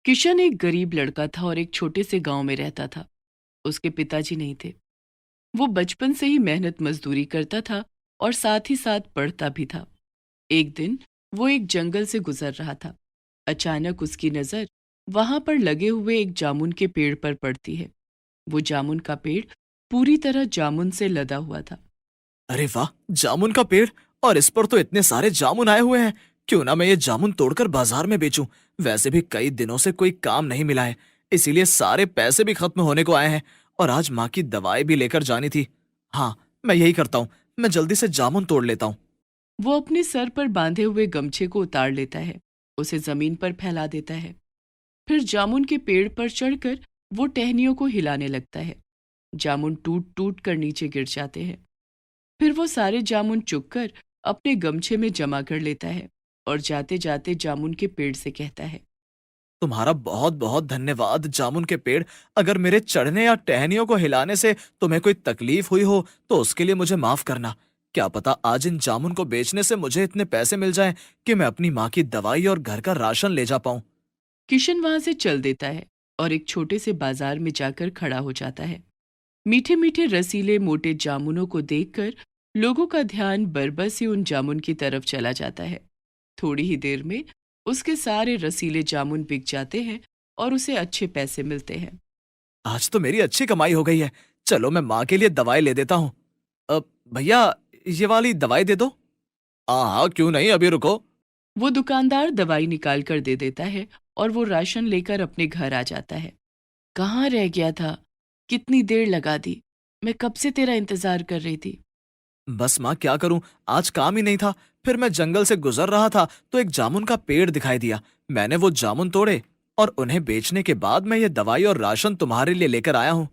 किशन एक गरीब लड़का था और एक छोटे से गांव में रहता था। उसके पिताजी नहीं थे। वो बचपन से ही मेहनत मजदूरी करता था और साथ ही साथ पढ़ता भी था। एक दिन वो एक जंगल से गुजर रहा था। अचानक उसकी नज़र वहां पर लगे हुए एक जामुन के पेड़ पर पड़ती है। वो जामुन का पेड़ पूरी तरह जामुन से लदा हुआ था। अरे वाह! जामुन का पेड़। और इस पर तो इतने सारे जामुन आए हुए हैं। क्यों ना मैं ये जामुन तोड़कर बाजार में बेचूं। वैसे भी कई दिनों से कोई काम नहीं मिला है, इसीलिए सारे पैसे भी खत्म होने को आए हैं। और आज माँ की दवाई भी लेकर जानी थी। हाँ, मैं यही करता हूँ। मैं जल्दी से जामुन तोड़ लेता हूँ। वो अपने सर पर बांधे हुए गमछे को उतार लेता है, उसे जमीन पर फैला देता है। फिर जामुन के पेड़ पर चढ़कर वो टहनियों को हिलाने लगता है। जामुन टूट टूट कर नीचे गिर जाते हैं। फिर वो सारे जामुन चुगकर अपने गमछे में जमा कर लेता है और जाते जाते जामुन के पेड़ से कहता है। तुम्हारा बहुत बहुत धन्यवाद जामुन के पेड़। अगर मेरे चढ़ने या टहनियों को हिलाने से तुम्हें कोई तकलीफ हुई हो तो उसके लिए मुझे माफ करना। क्या पता आज इन जामुन को बेचने से मुझे इतने पैसे मिल जाएं कि मैं अपनी माँ की दवाई और घर का राशन ले जा पाऊं। किशन वहां से चल देता है और एक छोटे से बाजार में जाकर खड़ा हो जाता है। मीठे मीठे रसीले मोटे जामुनों को देखकर लोगों का ध्यान बरबस ही उन जामुन की तरफ चला जाता है। थोड़ी ही देर में उसके सारे रसीले जामुन बिक जाते हैं और उसे अच्छे पैसे मिलते हैं। आज तो मेरी अच्छी कमाई हो गई है। चलो मैं माँ के लिए दवाई ले देता हूँ। अब भैया, ये वाली दवाई दे दो। हाँ हाँ, क्यों नहीं, अभी रुको। वो दुकानदार दवाई निकाल कर दे देता है और वो राशन लेकर अपने घर आ जाता है। कहाँ रह गया था? कितनी देर लगा दी? मैं कब से तेरा इंतजार कर रही थी। बस माँ, क्या करूं, आज काम ही नहीं था। फिर मैं जंगल से गुजर रहा था तो एक जामुन का पेड़ दिखाई दिया। मैंने वो जामुन तोड़े और उन्हें बेचने के बाद मैं ये दवाई और राशन तुम्हारे लिए लेकर आया हूँ।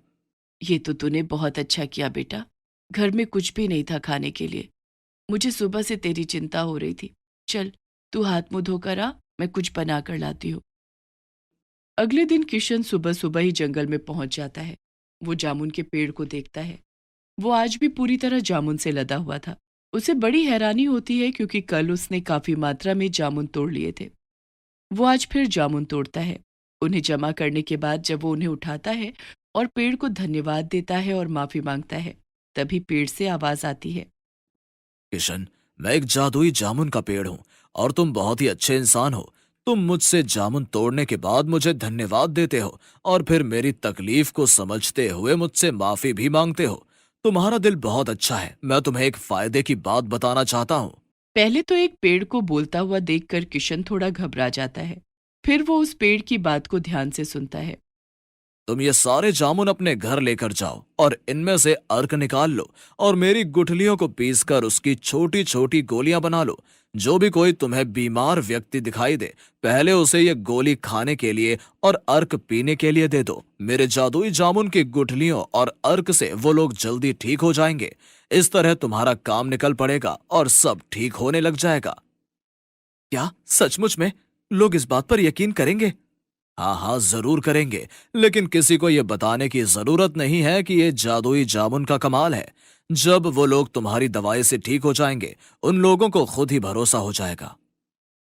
ये तो तूने बहुत अच्छा किया बेटा। घर में कुछ भी नहीं था खाने के लिए। मुझे सुबह से तेरी चिंता हो रही थी। चल, तू हाथ मुंह धोकर आ, मैं कुछ बना कर लाती हूँ। अगले दिन किशन सुबह सुबह ही जंगल में पहुंच जाता है। वो जामुन के पेड़ को देखता है। वो आज भी पूरी तरह जामुन से लदा हुआ था। उसे बड़ी हैरानी होती है क्योंकि कल उसने काफी मात्रा में जामुन तोड़ लिए थे। वो आज फिर जामुन तोड़ता है। उन्हें जमा करने के बाद जब वो उन्हें उठाता है और पेड़ को धन्यवाद देता है और माफी मांगता है, तभी पेड़ से आवाज आती है। किशन, मैं एक जादुई जामुन का पेड़ हूँ और तुम बहुत ही अच्छे इंसान हो। तुम मुझसे जामुन तोड़ने के बाद मुझे धन्यवाद देते हो और फिर मेरी तकलीफ को समझते हुए मुझसे माफी भी मांगते हो। तुम्हारा दिल बहुत अच्छा है। मैं तुम्हें एक फायदे की बात बताना चाहता हूँ। पहले तो एक पेड़ को बोलता हुआ देखकर किशन थोड़ा घबरा जाता है। फिर वो उस पेड़ की बात को ध्यान से सुनता है। तुम ये सारे जामुन अपने घर लेकर जाओ और इनमें से अर्क निकाल लो और मेरी गुठलियों को पीसकर उसकी छोटी छोटी गोलियां बना लो। जो भी कोई तुम्हें बीमार व्यक्ति दिखाई दे, पहले उसे ये गोली खाने के लिए और अर्क पीने के लिए दे दो। मेरे जादुई जामुन की गुठलियों और अर्क से वो लोग जल्दी ठीक हो जाएंगे। इस तरह तुम्हारा काम निकल पड़ेगा और सब ठीक होने लग जाएगा। क्या सचमुच में लोग इस बात पर यकीन करेंगे? हाँ हाँ, जरूर करेंगे। लेकिन किसी को यह बताने की जरूरत नहीं है कि ये जादुई जामुन का कमाल है। जब वो लोग तुम्हारी दवाई से ठीक हो जाएंगे, उन लोगों को खुद ही भरोसा हो जाएगा।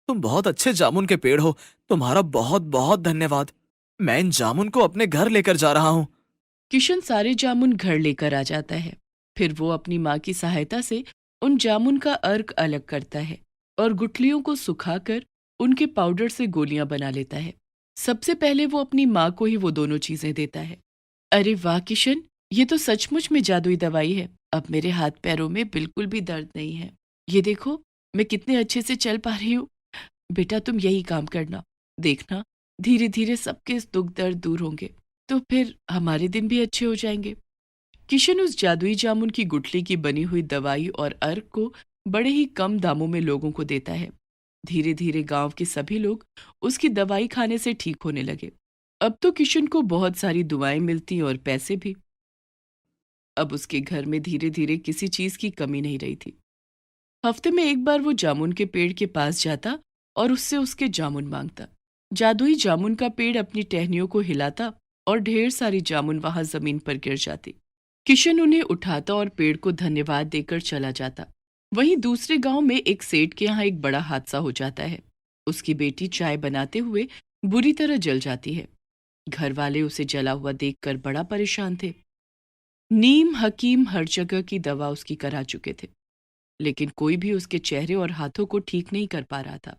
तुम बहुत अच्छे जामुन के पेड़ हो। तुम्हारा बहुत बहुत धन्यवाद। मैं इन जामुन को अपने घर लेकर जा रहा हूँ। किशन सारे जामुन घर लेकर आ जाता है। फिर वो अपनी माँ की सहायता से उन जामुन का अर्क अलग करता है और गुठलियों को सुखाकर उनके पाउडर से गोलियां बना लेता है। सबसे पहले वो अपनी माँ को ही वो दोनों चीजें देता है। अरे वाह किशन, ये तो सचमुच में जादुई दवाई है। अब मेरे हाथ पैरों में बिल्कुल भी दर्द नहीं है। ये देखो, मैं कितने अच्छे से चल पा रही हूँ। बेटा तुम यही काम करना। देखना, धीरे धीरे सबके दुख दर्द दूर होंगे, तो फिर हमारे दिन भी अच्छे हो जाएंगे। किशन उस जादुई जामुन की गुठली की बनी हुई दवाई और अर्क को बड़े ही कम दामों में लोगों को देता है। धीरे धीरे गांव के सभी लोग उसकी दवाई खाने से ठीक होने लगे। अब तो किशन को बहुत सारी दुआएं मिलती और पैसे भी। अब उसके घर में धीरे धीरे किसी चीज की कमी नहीं रही थी। हफ्ते में एक बार वो जामुन के पेड़ के पास जाता और उससे उसके जामुन मांगता। जादुई जामुन का पेड़ अपनी टहनियों को हिलाता और ढेर सारी जामुन वहां जमीन पर गिर जाती। किशन उन्हें उठाता और पेड़ को धन्यवाद देकर चला जाता। वहीं दूसरे गांव में एक सेठ के यहाँ एक बड़ा हादसा हो जाता है। उसकी बेटी चाय बनाते हुए बुरी तरह जल जाती है। घर वाले उसे जला हुआ देखकर बड़ा परेशान थे। नीम हकीम हर जगह की दवा उसकी करा चुके थे, लेकिन कोई भी उसके चेहरे और हाथों को ठीक नहीं कर पा रहा था।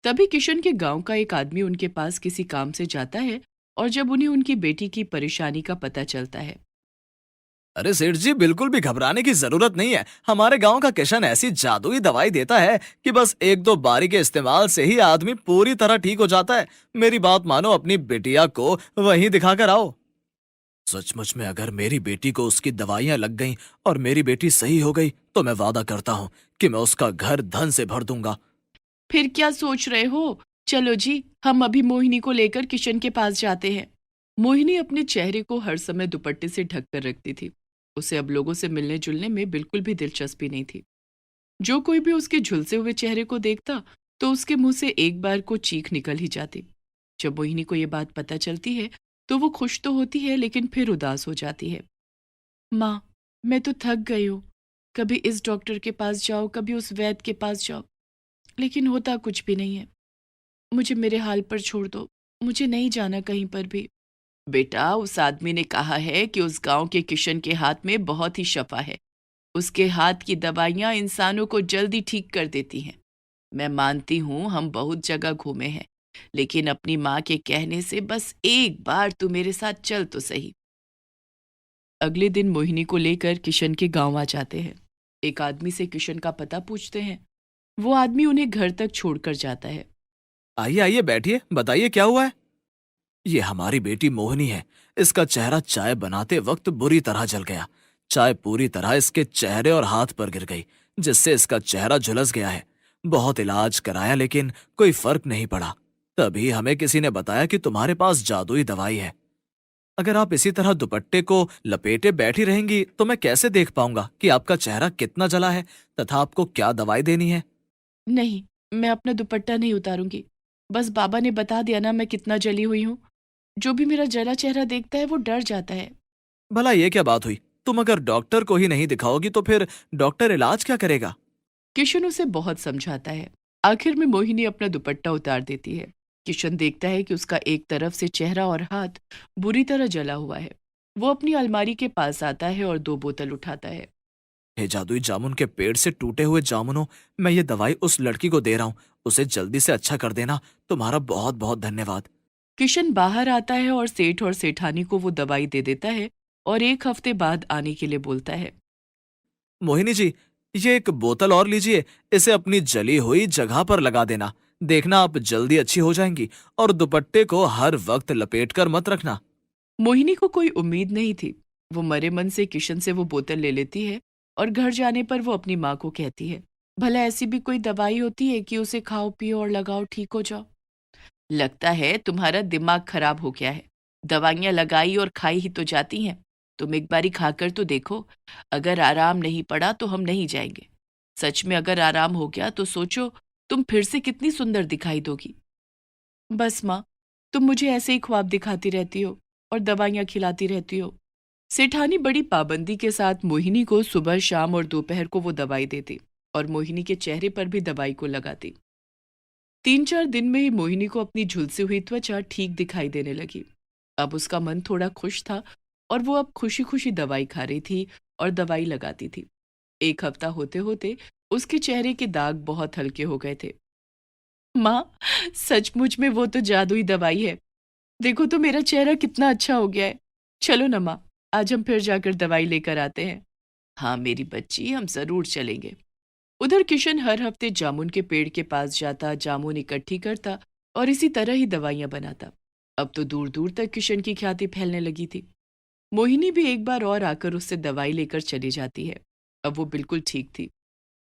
तभी किशन के गांव का एक आदमी उनके पास किसी काम से जाता है, और जब उन्हें उनकी बेटी की परेशानी का पता चलता है। अरे सेठ जी, बिल्कुल भी घबराने की जरूरत नहीं है। हमारे गांव का किशन ऐसी जादुई दवाई देता है कि बस एक दो बारी के इस्तेमाल से ही आदमी पूरी तरह ठीक हो जाता है। मेरी बात मानो, अपनी बिटिया को वहीं दिखाकर आओ। सचमुच में अगर मेरी बेटी को उसकी दवाइयां लग गईं और मेरी बेटी सही हो गई, तो मैं वादा करता हूँ कि मैं उसका घर धन से भर दूंगा। फिर क्या सोच रहे हो? चलो जी, हम अभी मोहिनी को लेकर किशन के पास जाते हैं। मोहिनी अपने चेहरे को हर समय दुपट्टे से ढक कर रखती थी। उसे अब लोगों से मिलने जुलने में बिल्कुल भी दिलचस्पी नहीं थी। जो कोई भी उसके झुलसे हुए चेहरे को देखता, तो उसके मुंह से एक बार को चीख निकल ही जाती। जब मोहिनी को ये बात पता चलती है, तो वो खुश तो होती है, लेकिन फिर उदास हो जाती है। माँ, मैं तो थक गई हूँ। कभी इस डॉक्टर के पास जाओ, कभी उस वैद्य के पास जाओ, लेकिन होता कुछ भी नहीं है। मुझे मेरे हाल पर छोड़ दो, मुझे नहीं जाना कहीं पर भी। बेटा, उस आदमी ने कहा है कि उस गांव के किशन के हाथ में बहुत ही शफा है। उसके हाथ की दवाइयां इंसानों को जल्दी ठीक कर देती हैं। मैं मानती हूँ हम बहुत जगह घूमे हैं, लेकिन अपनी माँ के कहने से बस एक बार तू मेरे साथ चल तो सही। अगले दिन मोहिनी को लेकर किशन के गांव आ जाते हैं। एक आदमी से किशन का पता पूछते हैं। वो आदमी उन्हें घर तक छोड़कर जाता है। आइए आइए, बैठिए, बताइए क्या हुआ है। ये हमारी बेटी मोहिनी है। इसका चेहरा चाय बनाते वक्त बुरी तरह जल गया। चाय पूरी तरह इसके चेहरे और हाथ पर गिर गई, जिससे इसका चेहरा झुलस गया है। बहुत इलाज कराया, लेकिन कोई फर्क नहीं पड़ा। तभी हमें किसी ने बताया कि तुम्हारे पास जादुई दवाई है। अगर आप इसी तरह दुपट्टे को लपेटे बैठी रहेंगी, तो मैं कैसे देख पाऊंगा कि आपका चेहरा कितना जला है तथा आपको क्या दवाई देनी है। नहीं, मैं अपना दुपट्टा नहीं उतारूंगी। बस बाबा ने बता दिया ना मैं कितना जली हुई हूँ। जो भी मेरा जला चेहरा देखता है वो डर जाता है। भला ये क्या बात हुई? तुम अगर डॉक्टर को ही नहीं दिखाओगी, तो फिर डॉक्टर इलाज क्या करेगा? किशन उसे बहुत समझाता है। आखिर में मोहिनी अपना दुपट्टा उतार देती है। किशन देखता है कि उसका एक तरफ से चेहरा और हाथ बुरी तरह जला हुआ है। वो अपनी अलमारी के पास आता है और 2 बोतल उठाता है। हे जादुई जामुन के पेड़ से टूटे हुए जामुनों, मैं ये दवाई उस लड़की को दे रहा हूँ। उसे जल्दी से अच्छा कर देना। तुम्हारा बहुत बहुत धन्यवाद। किशन बाहर आता है और सेठ और सेठानी को वो दवाई दे देता है, और 1 हफ्ते बाद आने के लिए बोलता है। मोहिनी जी, ये एक बोतल और लीजिए। इसे अपनी जली हुई जगह पर लगा देना। देखना आप जल्दी अच्छी हो जाएंगी। और दुपट्टे को हर वक्त लपेट कर मत रखना। मोहिनी को कोई उम्मीद नहीं थी। वो मरे मन से किशन से वो बोतल ले लेती है, और घर जाने पर वो अपनी माँ को कहती है, भला ऐसी भी कोई दवाई होती है कि उसे खाओ पियो और लगाओ ठीक हो जाओ? लगता है तुम्हारा दिमाग खराब हो गया है। दवाइयाँ लगाई और खाई ही तो जाती हैं। तुम एक बारी खाकर तो देखो। अगर आराम नहीं पड़ा तो हम नहीं जाएंगे। सच में अगर आराम हो गया तो सोचो, तुम फिर से कितनी सुंदर दिखाई दोगी। बस माँ, तुम मुझे ऐसे ही ख्वाब दिखाती रहती हो और दवाइयाँ खिलाती रहती हो। सेठानी बड़ी पाबंदी के साथ मोहिनी को सुबह शाम और दोपहर को वो दवाई देती, और मोहिनी के चेहरे पर भी दवाई को लगाती। 3-4 दिन में ही मोहिनी को अपनी झुलसी हुई त्वचा ठीक दिखाई देने लगी। अब उसका मन थोड़ा खुश था, और वो अब खुशी खुशी दवाई खा रही थी और दवाई लगाती थी। 1 हफ्ता होते होते उसके चेहरे के दाग बहुत हल्के हो गए थे। माँ, सचमुच में वो तो जादुई दवाई है। देखो तो मेरा चेहरा कितना अच्छा हो गया है। चलो ना माँ, आज हम फिर जाकर दवाई लेकर आते हैं। हाँ मेरी बच्ची, हम जरूर चलेंगे। उधर किशन हर हफ्ते जामुन के पेड़ के पास जाता, जामुन इकट्ठी करता और इसी तरह ही दवाइयां बनाता। अब तो दूर दूर तक किशन की ख्याति फैलने लगी थी। मोहिनी भी एक बार और आकर उससे दवाई लेकर चली जाती है। अब वो बिल्कुल ठीक थी,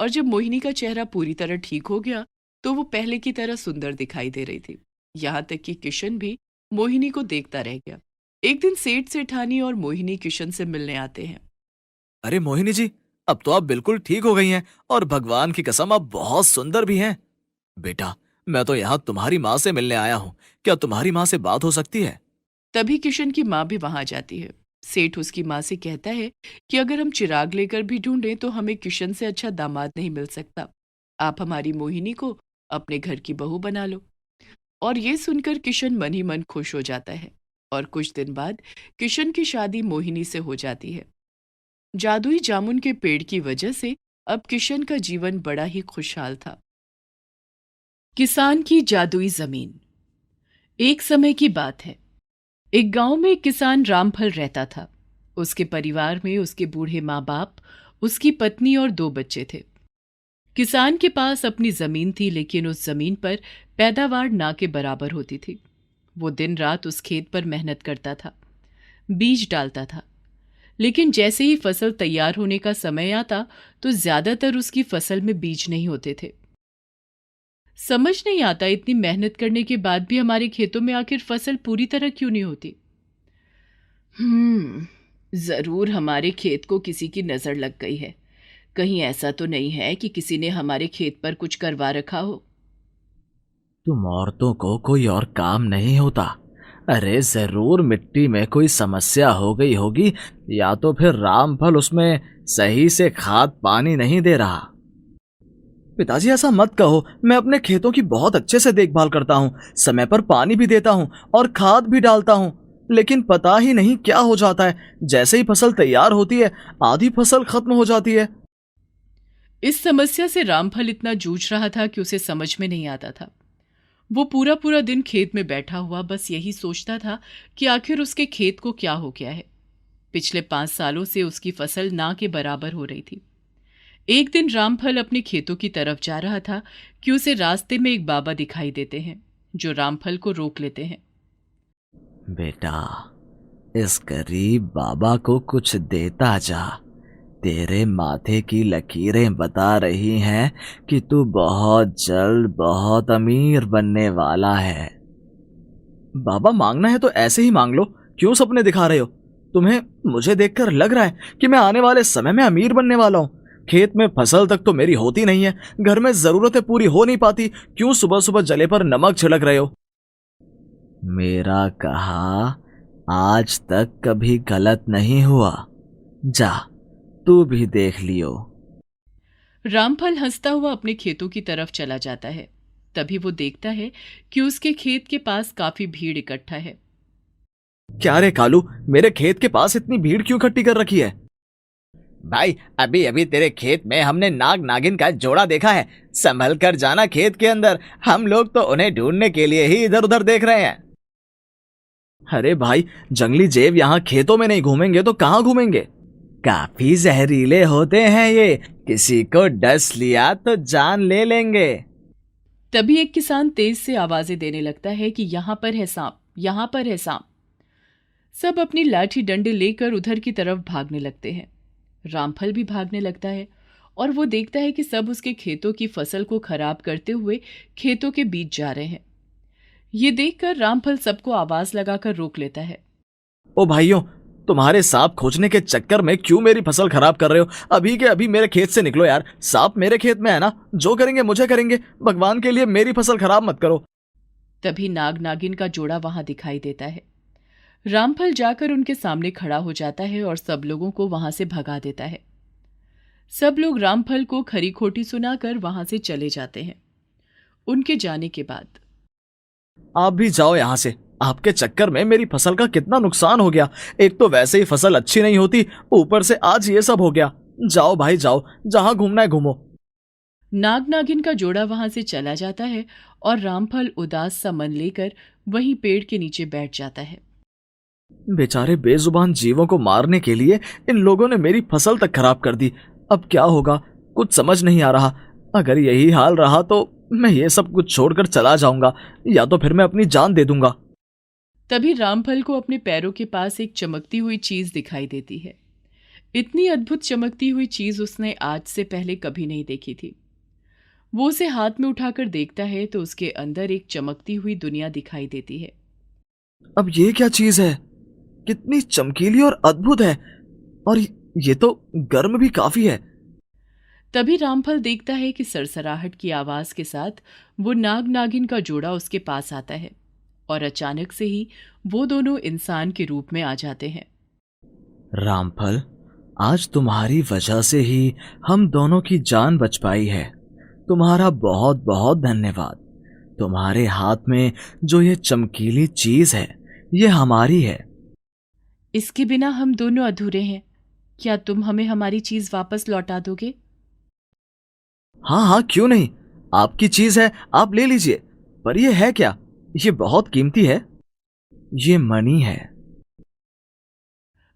और जब मोहिनी का चेहरा पूरी तरह ठीक हो गया, तो वो पहले की तरह सुंदर दिखाई दे रही थी। यहाँ तक कि किशन भी मोहिनी को देखता रह गया। एक दिन सेठ सेठानी और मोहिनी किशन से मिलने आते हैं। अरे मोहिनी जी, अब तो आप बिल्कुल ठीक हो गई हैं, और भगवान की कसम आप बहुत सुंदर भी हैं। बेटा, मैं तो यहाँ तुम्हारी माँ से मिलने आया हूँ। क्या तुम्हारी माँ से बात हो सकती है? तभी किशन की माँ भी वहां जाती है। सेठ उसकी माँ से कहता है कि अगर हम चिराग लेकर भी ढूंढें तो हमें किशन से अच्छा दामाद नहीं मिल सकता। आप हमारी मोहिनी को अपने घर की बहू बना लो। और ये सुनकर किशन मन ही मन खुश हो जाता है और कुछ दिन बाद किशन की शादी मोहिनी से हो जाती है। जादुई जामुन के पेड़ की वजह से अब किशन का जीवन बड़ा ही खुशहाल था। किसान की जादुई जमीन। एक समय की बात है। एक गांव में एक किसान रामफल रहता था। उसके परिवार में उसके बूढ़े माँ बाप, उसकी पत्नी और 2 बच्चे थे। किसान के पास अपनी जमीन थी, लेकिन उस जमीन पर पैदावार ना के बराबर होती थी। वो दिन रात उस खेत पर मेहनत करता था, बीज डालता था, लेकिन जैसे ही फसल तैयार होने का समय आता तो ज्यादातर उसकी फसल में बीज नहीं होते थे। समझ नहीं आता इतनी मेहनत करने के बाद भी हमारे खेतों में आखिर फसल पूरी तरह क्यों नहीं होती। जरूर हमारे खेत को किसी की नजर लग गई है। कहीं ऐसा तो नहीं है कि किसी ने हमारे खेत पर कुछ करवा रखा हो। तुम औरतों को कोई और काम नहीं होता? अरे जरूर मिट्टी में कोई समस्या हो गई होगी, या तो फिर रामफल उसमें सही से खाद पानी नहीं दे रहा। पिताजी ऐसा मत कहो, मैं अपने खेतों की बहुत अच्छे से देखभाल करता हूँ, समय पर पानी भी देता हूँ और खाद भी डालता हूँ, लेकिन पता ही नहीं क्या हो जाता है। जैसे ही फसल तैयार होती है आधी फसल खत्म हो जाती है। इस समस्या से रामफल इतना जूझ रहा था कि उसे समझ में नहीं आता था। वो पूरा पूरा दिन खेत में बैठा हुआ बस यही सोचता था कि आखिर उसके खेत को क्या हो गया है। पिछले 5 सालों से उसकी फसल ना के बराबर हो रही थी। एक दिन रामफल अपने खेतों की तरफ जा रहा था कि उसे रास्ते में एक बाबा दिखाई देते हैं, जो रामफल को रोक लेते हैं। बेटा, इस गरीब बाबा को कुछ देता जा। तेरे माथे की लकीरें बता रही हैं कि तू बहुत जल्द बहुत अमीर बनने वाला है। बाबा, मांगना है तो ऐसे ही मांग लो, क्यों सपने दिखा रहे हो? तुम्हें मुझे देखकर लग रहा है कि मैं आने वाले समय में अमीर बनने वाला हूँ। खेत में फसल तक तो मेरी होती नहीं है, घर में जरूरतें पूरी हो नहीं पाती, क्यों सुबह सुबह जले पर नमक छिड़क रहे हो? मेरा कहा आज तक कभी गलत नहीं हुआ। जा, तू भी देख लियो। रामफल हंसता हुआ अपने खेतों की तरफ चला जाता है। तभी वो देखता है कि उसके खेत के पास काफी भीड़ इकट्ठा है। क्या रे कालू, मेरे खेत के पास इतनी भीड़ क्यों इकट्ठी कर रखी है? भाई, अभी अभी तेरे खेत में हमने नाग नागिन का जोड़ा देखा है। संभल कर जाना खेत के अंदर, हम लोग तो उन्हें ढूंढने के लिए ही इधर उधर देख रहे हैं। अरे भाई, जंगली जेब यहाँ खेतों में नहीं घूमेंगे तो कहाँ घूमेंगे? काफी जहरीले होते हैं ये, किसी को डस लिया तो जान ले लेंगे। तभी एक किसान तेज से आवाजें देने लगता है कि यहाँ पर है सांप, यहाँ पर है सांप। सब अपनी लाठी डंडे लेकर उधर की तरफ भागने लगते हैं। रामफल भी भागने लगता है और वो देखता है कि सब उसके खेतों की फसल को खराब करते हुए खेतों के बीच जा रहे हैं। ये देखकर रामफल सबको आवाज लगाकर रोक लेता है। ओ भाइयों, तुम्हारे सांप खोजने के चक्कर में क्यों मेरी फसल खराब कर रहे हो? अभी के अभी मेरे खेत से निकलो यार। सांप मेरे खेत में है ना, जो करेंगे मुझे करेंगे। भगवान के लिए मेरी फसल खराब मत करो। तभी नाग नागिन का जोड़ा वहां दिखाई देता है। रामफल जाकर उनके सामने खड़ा हो जाता है और सब लोगों को वहां से भगा देता है। सब लोग रामफल को खरी खोटी सुनाकर वहां से चले जाते हैं। उनके जाने के बाद आप भी जाओ यहाँ से। आपके चक्कर में मेरी फसल का कितना नुकसान हो गया। एक तो वैसे ही फसल अच्छी नहीं होती, ऊपर से आज ये सब हो गया। जाओ भाई जाओ, जहां घूमना है घूमो। नाग नागिन का जोड़ा वहां से चला जाता है और रामफल उदास सा मन लेकर वहीं पेड़ के नीचे बैठ जाता है। बेचारे बेजुबान जीवों को मारने के लिए इन लोगों ने मेरी फसल तक खराब कर दी। अब क्या होगा कुछ समझ नहीं आ रहा। अगर यही हाल रहा तो मैं ये सब कुछ छोड़कर चला जाऊंगा, या तो फिर मैं अपनी जान दे दूंगा। तभी रामफल को अपने पैरों के पास एक चमकती हुई चीज दिखाई देती है। इतनी अद्भुत चमकती हुई चीज उसने आज से पहले कभी नहीं देखी थी। वो उसे हाथ में उठाकर देखता है तो उसके अंदर एक चमकती हुई दुनिया दिखाई देती है। अब ये क्या चीज है? कितनी चमकीली और अद्भुत है, और ये तो गर्म भी काफी है। तभी रामफल देखता है कि सरसराहट की आवाज के साथ वो नाग नागिन का जोड़ा उसके पास आता है और अचानक से ही वो दोनों इंसान के रूप में आ जाते हैं। रामफल, आज तुम्हारी वजह से ही हम दोनों की जान बच पाई है। तुम्हारा बहुत बहुत धन्यवाद। तुम्हारे हाथ में जो ये चमकीली चीज है, ये हमारी है। इसके बिना हम दोनों अधूरे हैं। क्या तुम हमें हमारी चीज वापस लौटा दोगे? हाँ हाँ, क्यों नहीं। आपकी चीज है, आप ले लीजिए। पर ये है क्या? ये बहुत कीमती है। ये मणि है।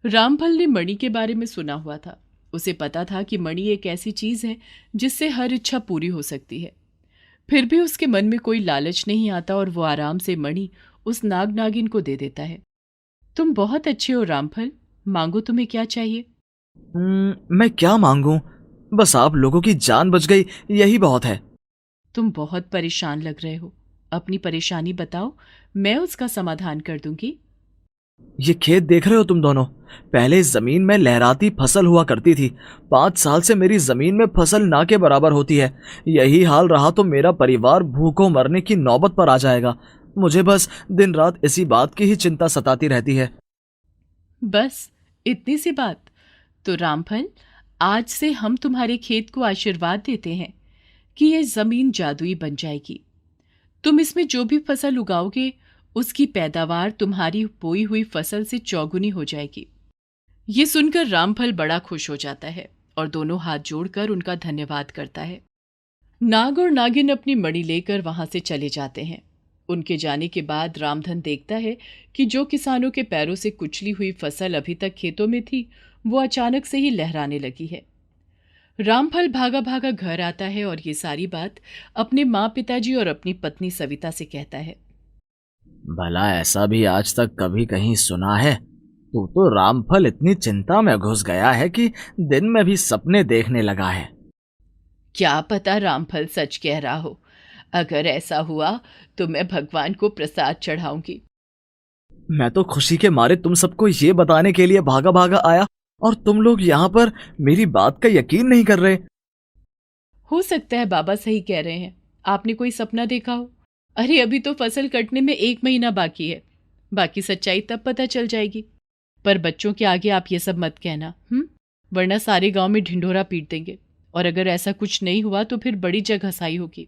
रामफल ने मणि के बारे में सुना हुआ था। उसे पता था कि मणि एक ऐसी चीज है जिससे हर इच्छा पूरी हो सकती है। फिर भी उसके मन में कोई लालच नहीं आता और वो आराम से मणि उस नाग नागिन को दे देता है। तुम बहुत अच्छे हो रामफल, मांगो, तुम्हें क्या चाहिए? मैं क्या मांगूं? बस आप लोगों की जान बच गई, यही बहुत है। तुम बहुत परेशान लग रहे हो। अपनी परेशानी बताओ, मैं उसका समाधान कर दूंगी। ये खेत देख रहे हो तुम दोनों? पहले इस जमीन में लहराती फसल हुआ करती थी। 5 साल से मेरी जमीन में फसल ना के बराबर होती है। यही हाल रहा तो मेरा परिवार भूखों मरने की नौबत पर आ जाएगा। मुझे बस दिन रात इसी बात की ही चिंता सताती रहती है। बस इतनी सी बात? तो रामफल, आज से हम तुम्हारे खेत को आशीर्वाद देते हैं कि ये जमीन जादुई बन जाएगी। तुम इसमें जो भी फसल उगाओगे उसकी पैदावार तुम्हारी बोई हुई फसल से चौगुनी हो जाएगी। ये सुनकर रामफल बड़ा खुश हो जाता है और दोनों हाथ जोड़कर उनका धन्यवाद करता है। नाग और नागिन अपनी मणि लेकर वहां से चले जाते हैं। उनके जाने के बाद रामधन देखता है कि जो किसानों के पैरों से कुचली हुई फसल अभी तक खेतों में थी, वो अचानक से ही लहराने लगी है। रामफल भागा भागा घर आता है और ये सारी बात अपने माँ पिताजी और अपनी पत्नी सविता से कहता है। भला ऐसा भी आज तक कभी कहीं सुना है? तू तो रामफल इतनी चिंता में घुस गया है कि दिन में भी सपने देखने लगा है। क्या पता रामफल सच कह रहा हो। अगर ऐसा हुआ तो मैं भगवान को प्रसाद चढ़ाऊंगी। मैं तो खुशी के मारे तुम सबको ये बताने के लिए भागा भागा आया, और तुम लोग यहाँ पर मेरी बात का यकीन नहीं कर रहे। हो सकता है बाबा सही कह रहे हैं, आपने कोई सपना देखा हो। अरे अभी तो फसल कटने में 1 महीना बाकी है। बाकी सच्चाई तब पता चल जाएगी। पर बच्चों के आगे आप ये सब मत कहना, वरना सारे गांव में ढिंढोरा पीट देंगे। और अगर ऐसा कुछ नहीं हुआ तो फिर बड़ी जगहसाई होगी।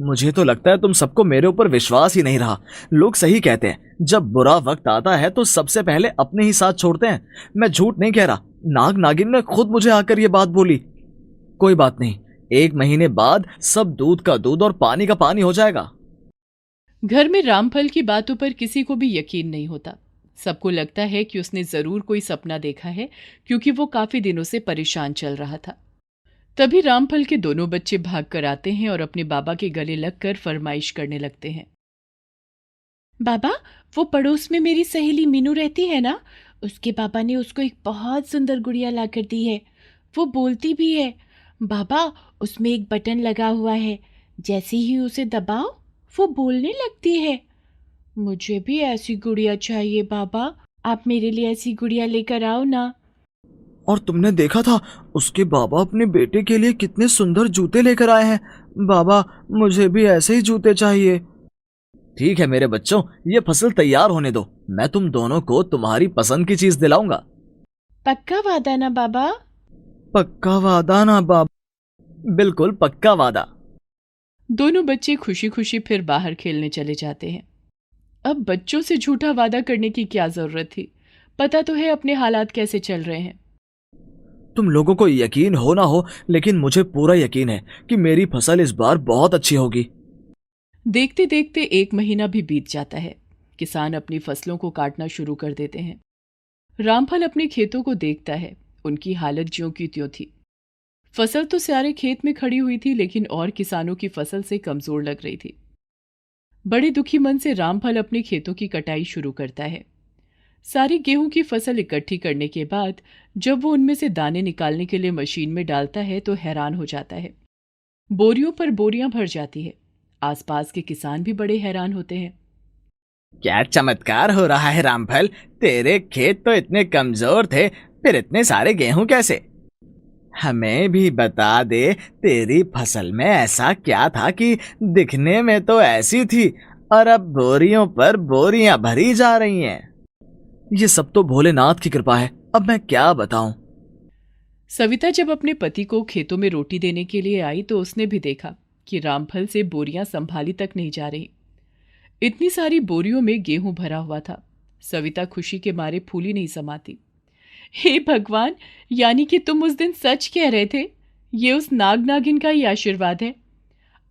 मुझे तो लगता है तुम सबको मेरे ऊपर विश्वास ही नहीं रहा। लोग सही कहते हैं, जब बुरा वक्त आता है तो सबसे पहले अपने ही साथ छोड़ते हैं। मैं झूठ नहीं कह रहा, नाग नागिन ने खुद मुझे आकर ये बात बोली। कोई बात नहीं, 1 महीने बाद सब दूध का दूध और पानी का पानी हो जाएगा। घर में रामफल की बातों पर किसी को भी यकीन नहीं होता। सबको लगता है कि उसने जरूर कोई सपना देखा है, क्योंकि वो काफी दिनों से परेशान चल रहा था। तभी रामफल के दोनों बच्चे भाग कर आते हैं और अपने बाबा के गले लगकर फरमाइश करने लगते हैं। बाबा, वो पड़ोस में मेरी सहेली मीनू रहती है ना, उसके पापा ने उसको एक बहुत सुंदर गुड़िया ला कर दी है। वो बोलती भी है। बाबा, उसमें एक बटन लगा हुआ है, जैसे ही उसे दबाओ वो बोलने लगती है। मुझे भी ऐसी गुड़िया चाहिए बाबा, आप मेरे लिए ऐसी गुड़िया लेकर आओ ना। और तुमने देखा था उसके बाबा अपने बेटे के लिए कितने सुंदर जूते लेकर आए हैं। बाबा, मुझे भी ऐसे ही जूते चाहिए। ठीक है मेरे बच्चों, ये फसल तैयार होने दो, मैं तुम दोनों को तुम्हारी पसंद की चीज दिलाऊंगा। पक्का वादा ना बाबा? पक्का वादा ना बाबा? बिल्कुल पक्का वादा। दोनों बच्चे खुशी खुशी फिर बाहर खेलने चले जाते हैं। अब बच्चों से झूठा वादा करने की क्या जरूरत थी? पता तो है अपने हालात कैसे चल रहे हैं। तुम लोगों को यकीन हो ना हो, लेकिन मुझे पूरा यकीन है कि मेरी फसल इस बार बहुत अच्छी होगी। देखते देखते 1 महीना भी बीत जाता है। किसान अपनी फसलों को काटना शुरू कर देते हैं। रामफल अपने खेतों को देखता है। उनकी हालत ज्यों की त्यों थी। फसल तो सारे खेत में खड़ी हुई थी, लेकिन और किसानों की फसल से कमजोर लग रही थी। बड़े दुखी मन से रामफल अपने खेतों की कटाई शुरू करता है। सारी गेहूं की फसल इकट्ठी करने के बाद जब वो उनमें से दाने निकालने के लिए मशीन में डालता है तो हैरान हो जाता है। बोरियों पर बोरियां भर जाती है। आसपास के किसान भी बड़े हैरान होते हैं। क्या चमत्कार हो रहा है रामफल, तेरे खेत तो इतने कमजोर थे, फिर इतने सारे गेहूं कैसे? हमें भी बता दे, तेरी फसल में ऐसा क्या था कि दिखने में तो ऐसी थी और अब बोरियों पर बोरियां भरी जा रही हैं। ये सब तो भोलेनाथ की कृपा है, अब मैं क्या बताऊं। सविता जब अपने पति को खेतों में रोटी देने के लिए आई तो उसने भी देखा कि रामफल से बोरियां संभाली तक नहीं जा रही। इतनी सारी बोरियों में गेहूं भरा हुआ था। सविता खुशी के मारे फूली नहीं समाती। हे भगवान, यानी कि तुम उस दिन सच कह रहे थे। ये उस नाग नागिन का ही आशीर्वाद है।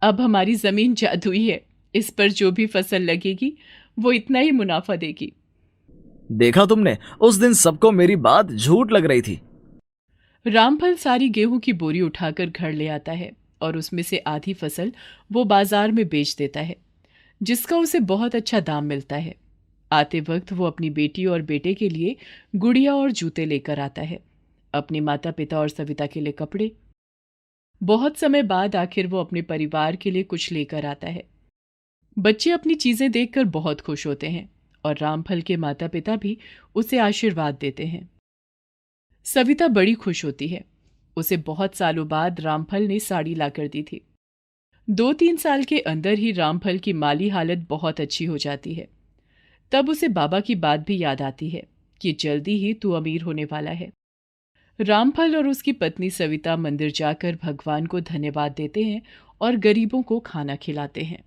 अब हमारी जमीन जादुई है। इस पर जो भी फसल लगेगी वो इतना ही मुनाफा देगी। देखा तुमने, उस दिन सबको मेरी बात झूठ लग रही थी। रामफल सारी गेहूं की बोरी उठाकर घर ले आता है और उसमें से आधी फसल वो बाजार में बेच देता है, जिसका उसे बहुत अच्छा दाम मिलता है। आते वक्त वो अपनी बेटी और बेटे के लिए गुड़िया और जूते लेकर आता है, अपने माता पिता और सविता के लिए कपड़े। बहुत समय बाद आखिर वो अपने परिवार के लिए कुछ लेकर आता है। बच्चे अपनी चीजें देखकर बहुत खुश होते हैं और रामफल के माता पिता भी उसे आशीर्वाद देते हैं। सविता बड़ी खुश होती है। उसे बहुत सालों बाद रामफल ने साड़ी लाकर दी थी। 2-3 साल के अंदर ही रामफल की माली हालत बहुत अच्छी हो जाती है। तब उसे बाबा की बात भी याद आती है कि जल्दी ही तू अमीर होने वाला है। रामफल और उसकी पत्नी सविता मंदिर जाकर भगवान को धन्यवाद देते हैं और गरीबों को खाना खिलाते हैं।